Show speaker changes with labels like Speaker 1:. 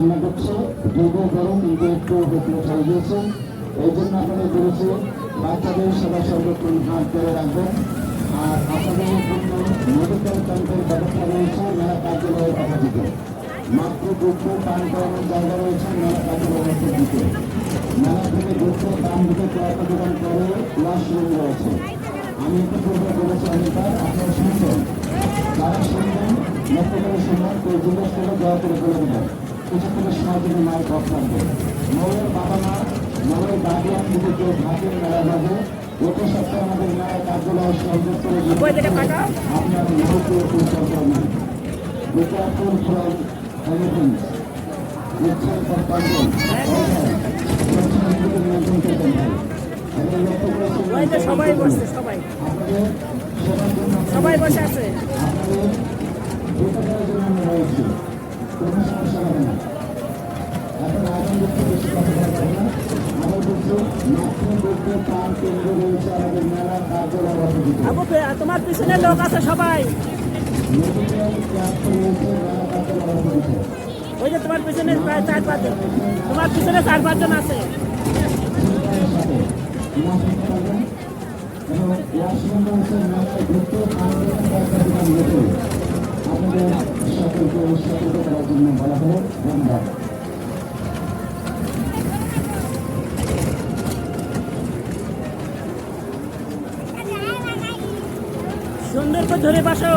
Speaker 1: করছে যোগও করো কিন্তু একটু হোটেলে হয়ে গিয়েছে। এই জন্য আপনাদের বলেছি বাচ্চাদের সেবা সর্বক্ষণ হাত ধরে রাখবেন। আর আপনাদের জন্য মেডিকেল ক্যাম্পের ব্যবস্থা রয়েছে মেলা কার্যালয়ের অপোজিটে। মাত্র দুঃখ পান করানোর জায়গা রয়েছে মেলা কার্যালয়ের অপোজিটে। মেলা থেকে দুঃখ দাম দিতে কয়েকটা দোকান পরে ওয়াশরুম রয়েছে। আমি একটু পূর্বে বলেছি অনেকবার আপনারা শুনছেন, যারা শুনবেন লক্ষ্য করে শুনবেন কেউ জিজ্ঞেস করে দয়া করে বলে দেবেন। কিছুক্ষণের সময় জন্য মায়ের পথ থাকবে। নয়ের বাবা মা নয়ের গার্ডিয়ান যদি কেউ ভাতের মেলা যাবে গত সপ্তাহে আমাদের মেলায় কার্যালয় সহযোগ করে আপনার নয়কে পরিচয় করবেন। বিজ্ঞাপন ফ্রম এনিথিং ইচ্ছা ফর পার্সন নিয়ন্ত্রণ করতেন ভাই।
Speaker 2: সবাই বসে সবাই সবাই বসে আছে।
Speaker 1: আপনাদের উপকারের জন্য আমরা রয়েছি, কোনো সমস্যা হবে না। এখন আগাম দেখতে বেশি কথা বলতে না। আমার বলছি মাত্র দেখতে প্রাণ কেন্দ্র রয়েছে আমাদের মেলা কার্যালয় অপোজিটে।
Speaker 2: তোমার পিছনে লোক আছে সবাই।
Speaker 1: মেডিকেল ক্যাম্প রয়েছে মেলা কার্যালয় অপোজিটে।
Speaker 2: ওই যে তোমার পিছনে প্রায় 4-5 জন, তোমার পিছনে 4-5 জন আছে।
Speaker 1: এবং ওয়াশরুম রয়েছে মেলায় ঘুরতে আমাদের কয়েকটা দোকান রয়েছে। আপনাদের সকলকে সতর্ক করার জন্য বলা হলো। ধন্যবাদ।
Speaker 2: সুন্দর করে ধরে বসো।